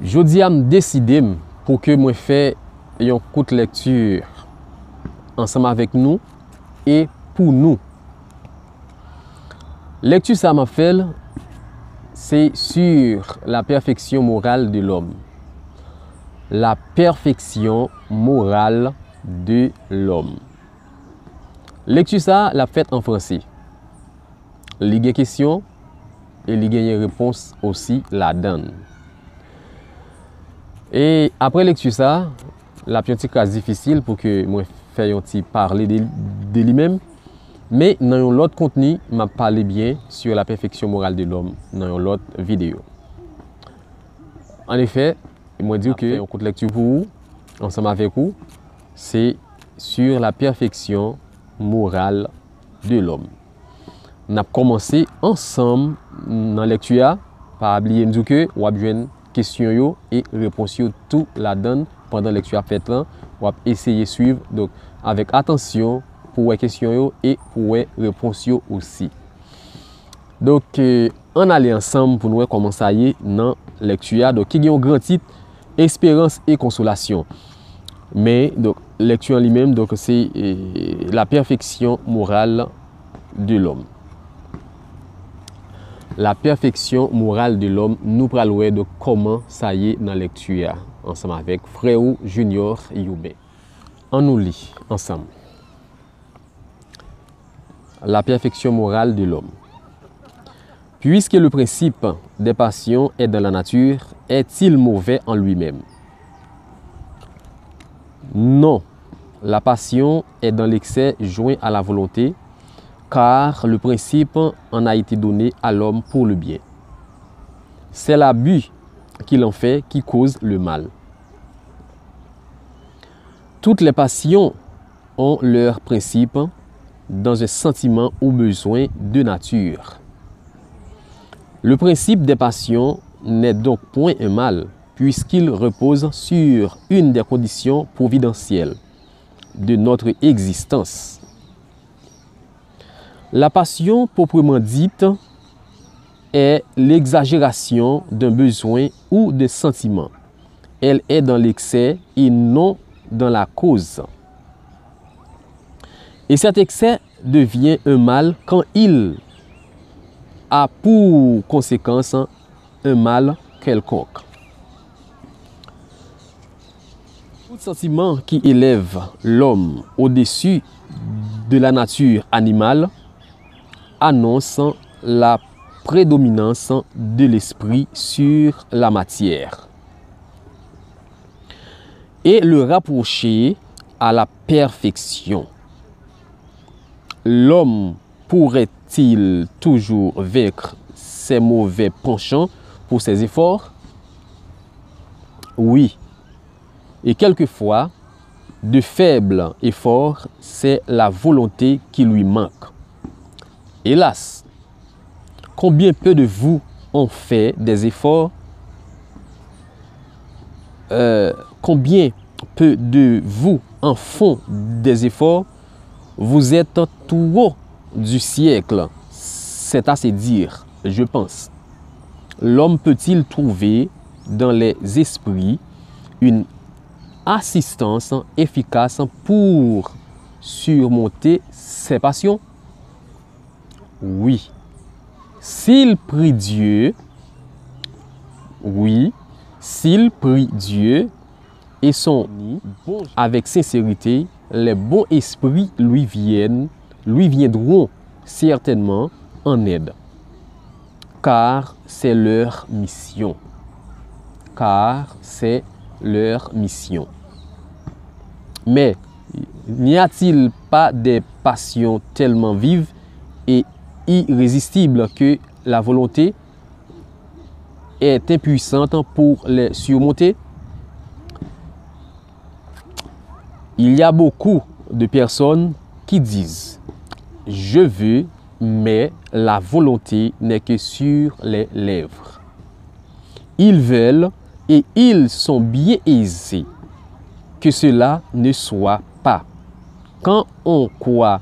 Jodi a décidé pour que moi fais une courte lecture ensemble avec nous et pour nous. Lecture ça m'a fait, c'est sur la perfection morale de l'homme. La perfection morale de l'homme. Lecture ça l'a faite en français. Il y a question et il y a réponse aussi la donne. Et après lecture ça, la petite case difficile pour que moi fasse parler de lui-même. Mais dans l'autre contenu, m'a parlé bien sur la perfection morale de l'homme dans l'autre vidéo. En effet, moi dire que un courte lecture pour vous, ensemble avec vous, c'est sur la perfection morale de l'homme. On a commencé ensemble dans la lecture par oublier nous que on a besoin questions et réponses tout la donne pendant la lecture faite là, on va essayer de suivre donc avec attention pour les questions et pour les réponses aussi. Donc on allait ensemble pour nous comment ça y est dans la lecture donc qui a un grand titre Espérance et consolation. Mais donc lecture en lui-même donc c'est la perfection morale de l'homme. La perfection morale de l'homme, nous parlons de comment ça y est dans la lecture ensemble avec frère Junior Yoube. On nous lit ensemble. La perfection morale de l'homme. Puisque le principe des passions est dans la nature, est-il mauvais en lui-même? Non, la passion est dans l'excès joint à la volonté, car le principe en a été donné à l'homme pour le bien. C'est l'abus qu'il en fait qui cause le mal. Toutes les passions ont leur principe dans un sentiment ou besoin de nature. Le principe des passions n'est donc point un mal, puisqu'il repose sur une des conditions providentielles de notre existence. La passion proprement dite est l'exagération d'un besoin ou de sentiment. Elle est dans l'excès et non dans la cause. Et cet excès devient un mal quand il a pour conséquence un mal quelconque. Tout sentiment qui élève l'homme au-dessus de la nature animale annonce la prédominance de l'esprit sur la matière et le rapprocher à la perfection. L'homme pourrait-il toujours vaincre ses mauvais penchants pour ses efforts? Oui. Et quelquefois, de faibles efforts, c'est la volonté qui lui manque. Hélas, combien peu de vous ont fait des efforts? Combien peu de vous en font des efforts? Vous êtes tout haut du siècle, c'est assez dire, je pense. L'homme peut-il trouver dans les esprits une assistance efficace pour surmonter ses passions? Oui. S'il prie Dieu, oui, s'il prie Dieu et son avec sincérité, les bons esprits lui viendront certainement en aide. Car c'est leur mission. Car c'est leur mission. Mais n'y a-t-il pas des passions tellement vives et irrésistibles que la volonté est impuissante pour les surmonter? Il y a beaucoup de personnes qui disent « Je veux », mais la volonté n'est que sur les lèvres. Ils veulent et ils sont bien aisés que cela ne soit pas. Quand on croit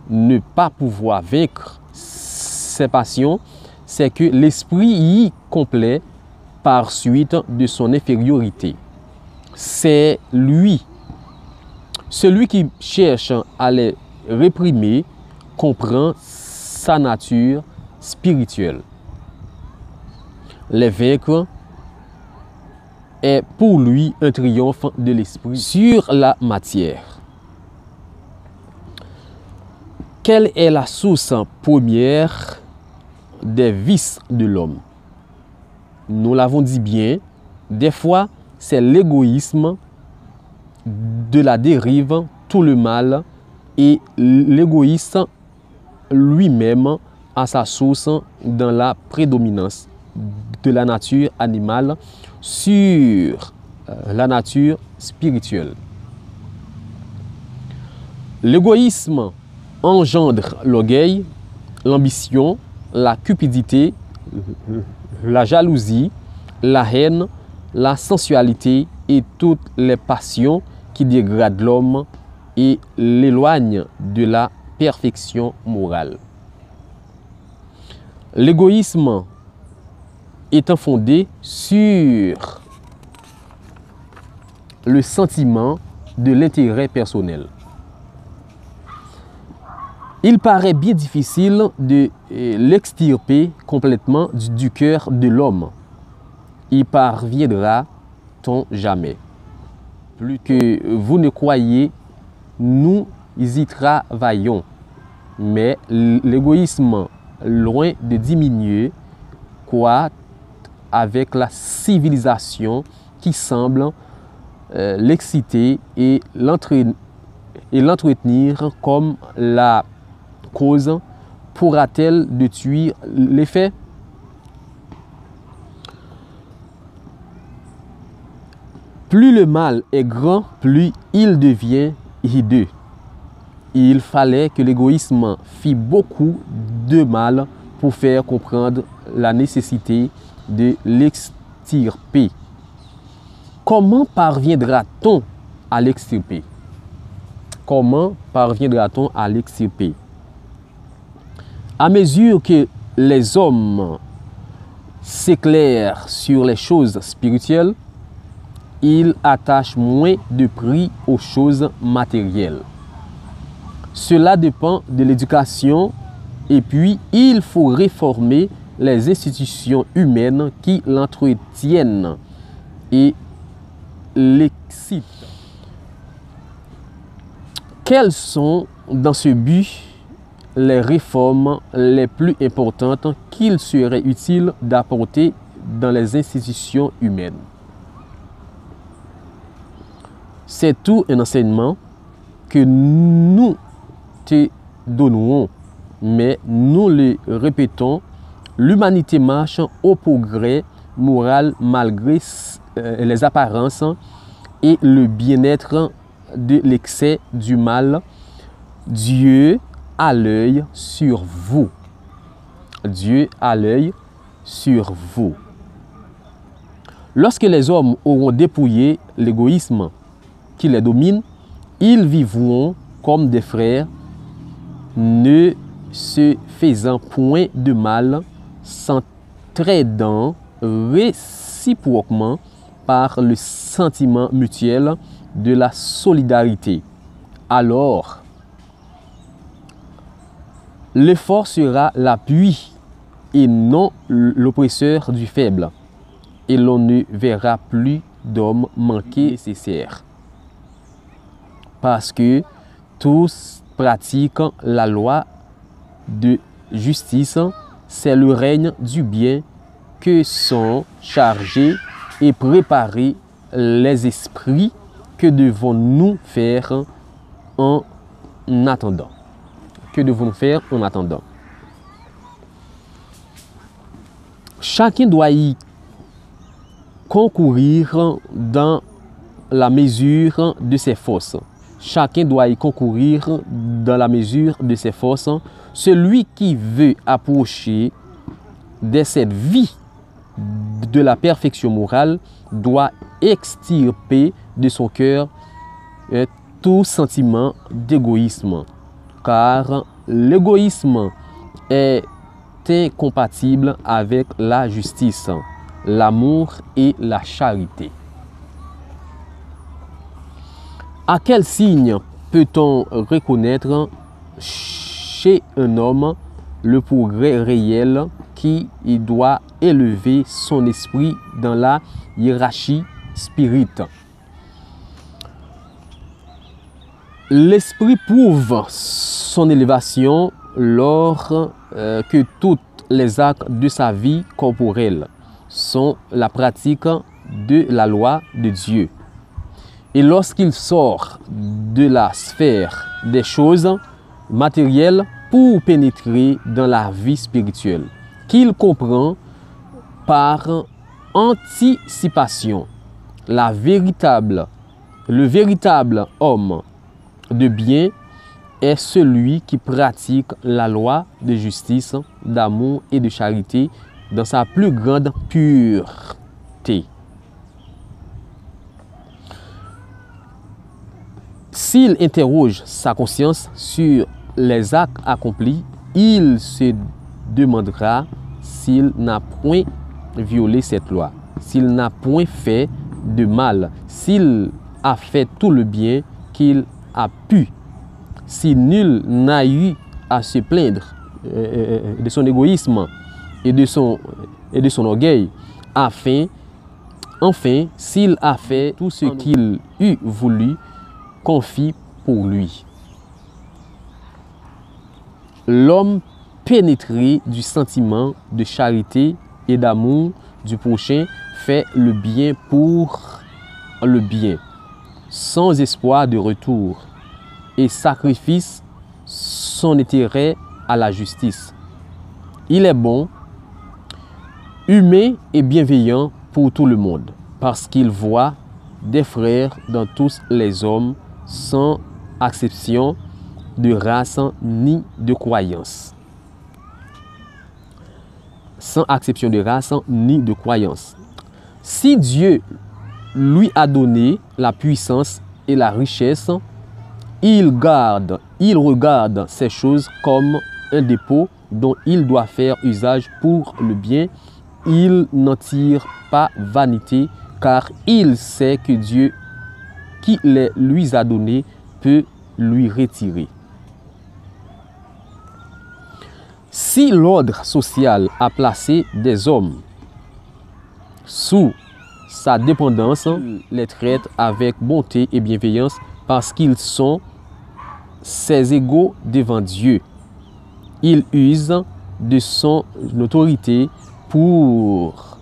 ne pas pouvoir vaincre ses passions, c'est que l'esprit y complet par suite de son infériorité. C'est lui. Celui qui cherche à les réprimer comprend sa nature spirituelle. Les vaincre est pour lui un triomphe de l'esprit sur la matière. Quelle est la source première des vices de l'homme? Nous l'avons dit bien, des fois c'est l'égoïsme, de la dérive, tout le mal, et l'égoïste lui-même a sa source dans la prédominance de la nature animale sur la nature spirituelle. L'égoïsme engendre l'orgueil, l'ambition, la cupidité, la jalousie, la haine, la sensualité et toutes les passions qui dégradent l'homme et l'éloignent de la perfection morale. L'égoïsme étant fondé sur le sentiment de l'intérêt personnel. Il paraît bien difficile de l'extirper complètement du cœur de l'homme. Y parviendra-t-on jamais? Plus que vous ne croyez, nous y travaillons. Mais l'égoïsme, loin de diminuer, croît avec la civilisation qui semble l'exciter et l'entretenir comme la cause. Pourra-t-elle détruire l'effet? Plus le mal est grand, plus il devient hideux. Il fallait que l'égoïsme fît beaucoup de mal pour faire comprendre la nécessité de l'extirper. Comment parviendra-t-on à l'extirper? Comment parviendra-t-on à l'extirper? À mesure que les hommes s'éclairent sur les choses spirituelles, ils attachent moins de prix aux choses matérielles. Cela dépend de l'éducation et puis il faut réformer les institutions humaines qui l'entretiennent et l'excitent. Quelles sont dans ce but les réformes les plus importantes qu'il serait utile d'apporter dans les institutions humaines? C'est tout un enseignement que nous te donnons, mais nous le répétons, l'humanité marche au progrès moral malgré les apparences et le bien-être de l'excès du mal. Dieu a l'œil sur vous. Dieu a l'œil sur vous. Lorsque les hommes auront dépouillé l'égoïsme qui les domine, ils vivront comme des frères, ne se faisant point de mal, s'entraidant réciproquement par le sentiment mutuel de la solidarité. Alors, l'effort sera l'appui et non l'oppresseur du faible, et l'on ne verra plus d'hommes manquer nécessaires. Parce que tous pratiquent la loi de justice, c'est le règne du bien que sont chargés et préparés les esprits. Que devons-nous faire en attendant? Que devons-nous faire en attendant? Chacun doit y concourir dans la mesure de ses forces. Chacun doit y concourir dans la mesure de ses forces. Celui qui veut approcher de cette vie de la perfection morale doit extirper de son cœur tout sentiment d'égoïsme, car l'égoïsme est incompatible avec la justice. l'amour et la charité. À quel signe peut-on reconnaître chez un homme le progrès réel qui doit élever son esprit dans la hiérarchie spirite? L'esprit prouve son élévation lors que tous les actes de sa vie corporelle sont la pratique de la loi de Dieu. Et lorsqu'il sort de la sphère des choses matérielles pour pénétrer dans la vie spirituelle, qu'il comprend par anticipation le véritable homme de bien est celui qui pratique la loi de justice, d'amour et de charité dans sa plus grande pureté. S'il interroge sa conscience sur les actes accomplis, il se demandera s'il n'a point violé cette loi, s'il n'a point fait de mal, s'il a fait tout le bien qu'il a pu, si nul n'a eu à se plaindre de son égoïsme et de son orgueil, enfin, s'il a fait tout ce qu'il eût voulu, confie pour lui. L'homme pénétré du sentiment de charité et d'amour du prochain fait le bien pour le bien, sans espoir de retour, et sacrifie son intérêt à la justice. Il est bon, humain et bienveillant pour tout le monde, parce qu'il voit des frères dans tous les hommes, sans exception de race ni de croyance. Sans exception de race ni de croyance. Si Dieu lui a donné la puissance et la richesse, il regarde ces choses comme un dépôt dont il doit faire usage pour le bien. Il n'en tire pas vanité, car il sait que Dieu qui les lui a donnés peut lui retirer. Si l'ordre social a placé des hommes sous sa dépendance, les traite avec bonté et bienveillance parce qu'ils sont ses égaux devant Dieu. Il use de son autorité pour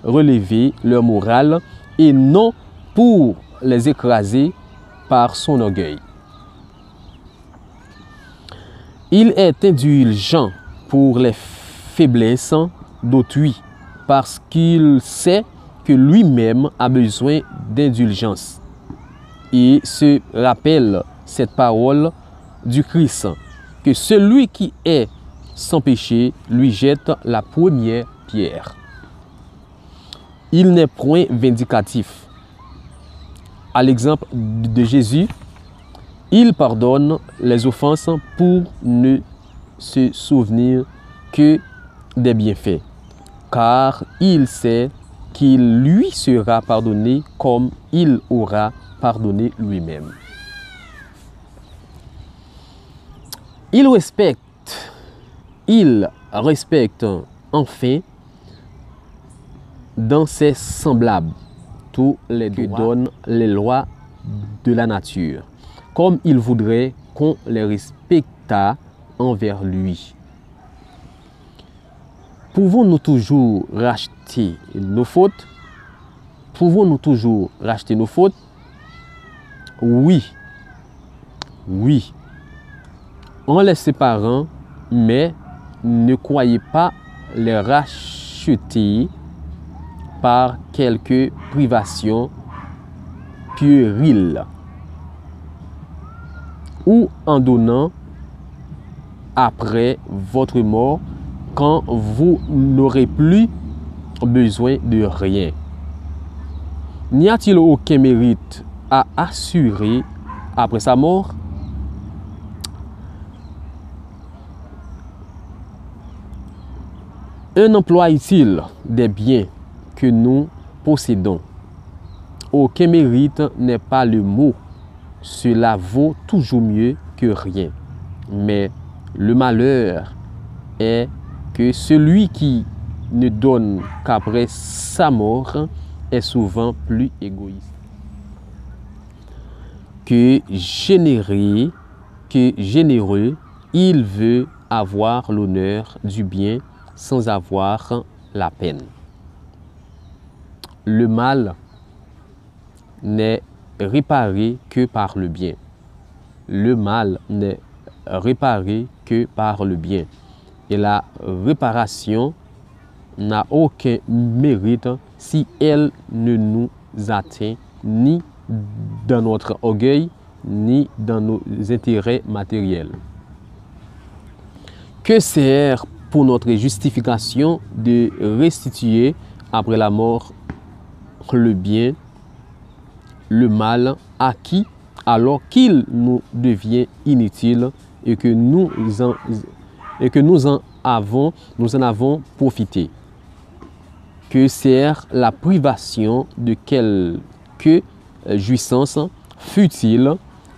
relever leur morale et non pour les écraser par son orgueil. Il est indulgent pour les faiblesses d'autrui parce qu'il sait que lui-même a besoin d'indulgence. Et se rappelle cette parole du Christ, que celui qui est sans péché lui jette la première pierre. Il n'est point vindicatif. À l'exemple de Jésus, il pardonne les offenses pour ne se souvenir que des bienfaits, car il sait qu'il lui sera pardonné comme il aura pardonné lui-même. Il respecte enfin dans ses semblables tous les que donnent les lois de la nature, comme il voudrait qu'on les respectât envers lui. Pouvons-nous toujours racheter nos fautes? Pouvons-nous toujours racheter nos fautes? Oui. Oui. En les séparant, mais ne croyez pas les racheter par quelques privations puériles ou en donnant après votre mort quand vous n'aurez plus besoin de rien. N'y a-t-il aucun mérite à assurer après sa mort? Un emploie-t-il des biens que nous possédons. Aucun mérite n'est pas le mot. Cela vaut toujours mieux que rien. Mais le malheur est que celui qui ne donne qu'après sa mort est souvent plus égoïste que généreux. Il veut avoir l'honneur du bien sans avoir la peine. Le mal n'est réparé que par le bien. Le mal n'est réparé que par le bien. Et la réparation n'a aucun mérite si elle ne nous atteint ni dans notre orgueil, ni dans nos intérêts matériels. Que sert pour notre justification de restituer après la mort le bien, le mal acquis, alors qu'il nous devient inutile et que nous en avons profité? Que sert la privation de quelque jouissance futile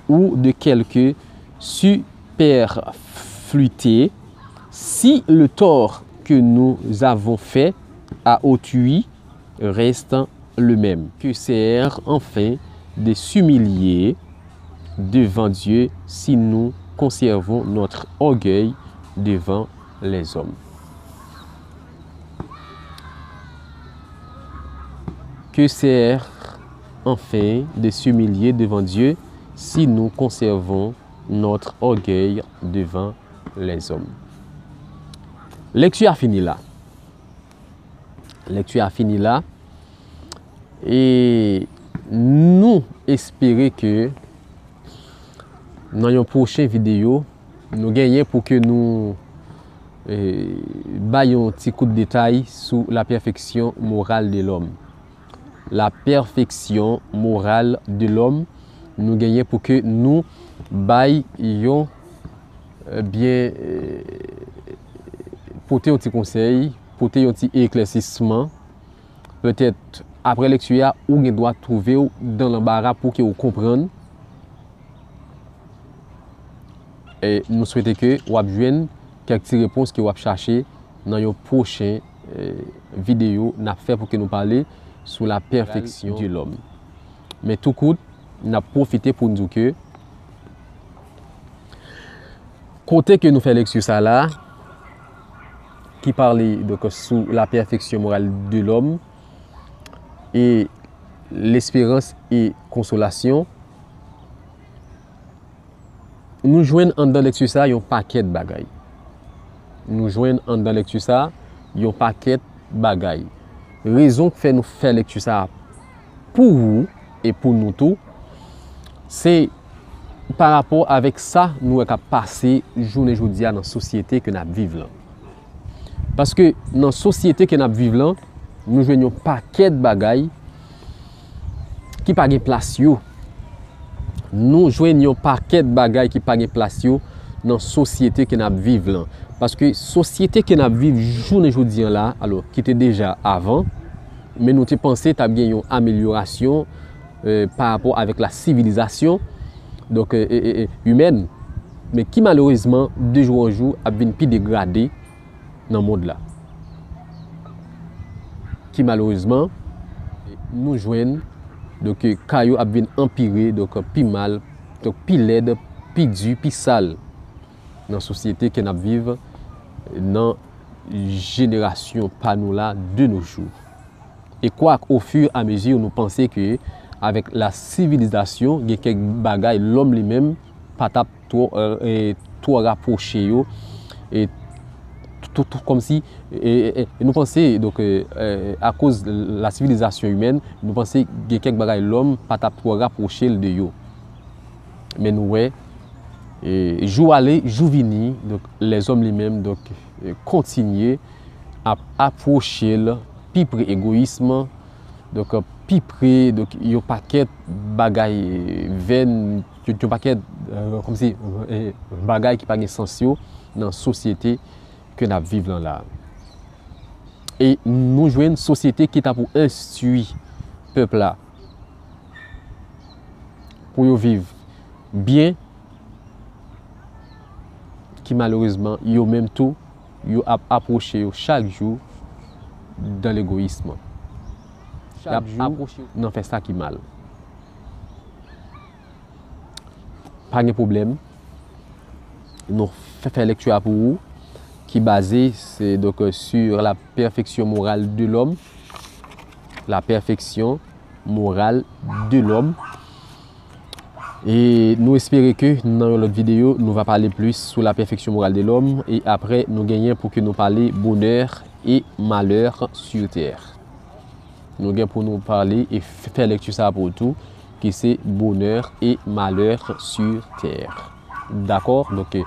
ou de quelque superfluité si le tort que nous avons fait à autrui reste le même? Que sert enfin de s'humilier devant Dieu si nous conservons notre orgueil devant les hommes? Que sert enfin de s'humilier devant Dieu si nous conservons notre orgueil devant les hommes? Lecture a fini là. Lecture a fini là. Et nous espérons que dans une prochaine vidéo, nous gagnons pour que nous baillons un petit coup de détail sur la perfection morale de l'homme. La perfection morale de l'homme, nous gagnons pour que nous baillions bien porter un petit conseil, porter un petit éclaircissement. Peut-être après lecture, où on doit trouver dans l'embarras pour que vous compreniez. Et nous souhaitons que vous ayez quelques réponses que vous cherchez dans une prochaine vidéo pour que nous parlions sur la perfection de l'homme. Mais tout court, nous avons profité pour nous dire que côté que nous faisons lecture ça là, qui parle donc sur la perfection morale de l'homme et l'espérance et consolation, nous joignons dans lecture ça un paquet de bagailles. Nous joignons dans lecture ça un paquet de bagailles. Raison que fait nous faire lecture ça pour vous et pour nous tous, c'est par rapport avec ça nous avons passé journée aujourd'hui dans la société que nous vivons. Parce que dans la société que nous vivons, nous jouons un paquet de bagailles qui pas de place. Nous jouons un paquet de bagailles qui pas de place dans la société que nous vivons. Parce que la société que nous vivons journée aujourd'hui là, alors qui était déjà avant, mais nous pensons que nous avons une amélioration par rapport avec la civilisation donc, humaine, mais qui malheureusement, de jour en jour, a bien plus dégradé dans le monde là. Qui malheureusement, nous joignent, donc, caillou a bien empiré, donc, plus mal, donc, plus laide, plus dur, plus sale dans la société que nous vivons dans la génération par nous là de nos jours. Et quoi au fur et à mesure, nous pensons que avec la civilisation, il y a quelques bagailles, l'homme lui-même, pas trop rapproché, et tout comme si, et nous pensons, donc, à cause de la civilisation humaine, nous pensons qu'il y a quelques bagailles, l'homme, pas trop rapproché de eux. Mais nous, ouais, jour aller, jour venir, donc les hommes les-mêmes donc continuer à approcher le plus près égoïsme, donc plus près donc il y a paquet bagaille vaine, il y a paquet comme si bagaille qui pas de sens dans la société que nous vivons là. Et nous jouons une société qui est pour instruire le peuple là. Pour y vivre bien, qui malheureusement, yo même tout, yo approché chaque jour dans l'égoïsme. Chaque jour, non fait ça qui mal. Pas de problème. Nous faisons lecture pour vous qui est basée sur la perfection morale de l'homme. La perfection morale de l'homme. Et nous espérons que dans l'autre vidéo, nous allons parler plus sur la perfection morale de l'homme. Et après, nous gagnons pour que nous parlions bonheur et malheur sur terre. Nous gagnons pour nous parler et faire lecture ça pour tout, qui c'est bonheur et malheur sur terre. D'accord? Donc,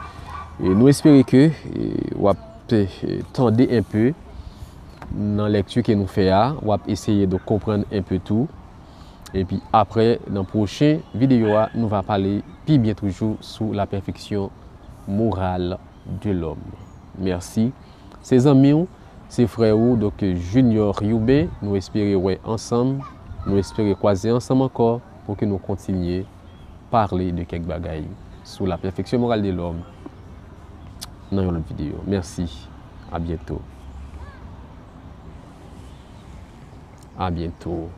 nous espérons que vous attendez un peu dans la lecture que nous faisons, vous essayer de comprendre un peu tout. Et puis après, dans la prochaine vidéo, nous allons parler puis bien toujours sur la perfection morale de l'homme. Merci. Ces amis, ces frères, donc Junior Yoube, nous espérons ensemble, nous espérons croiser ensemble encore pour que nous continuions à parler de quelques bagailles sur la perfection morale de l'homme dans une autre vidéo. Merci. À bientôt. À bientôt.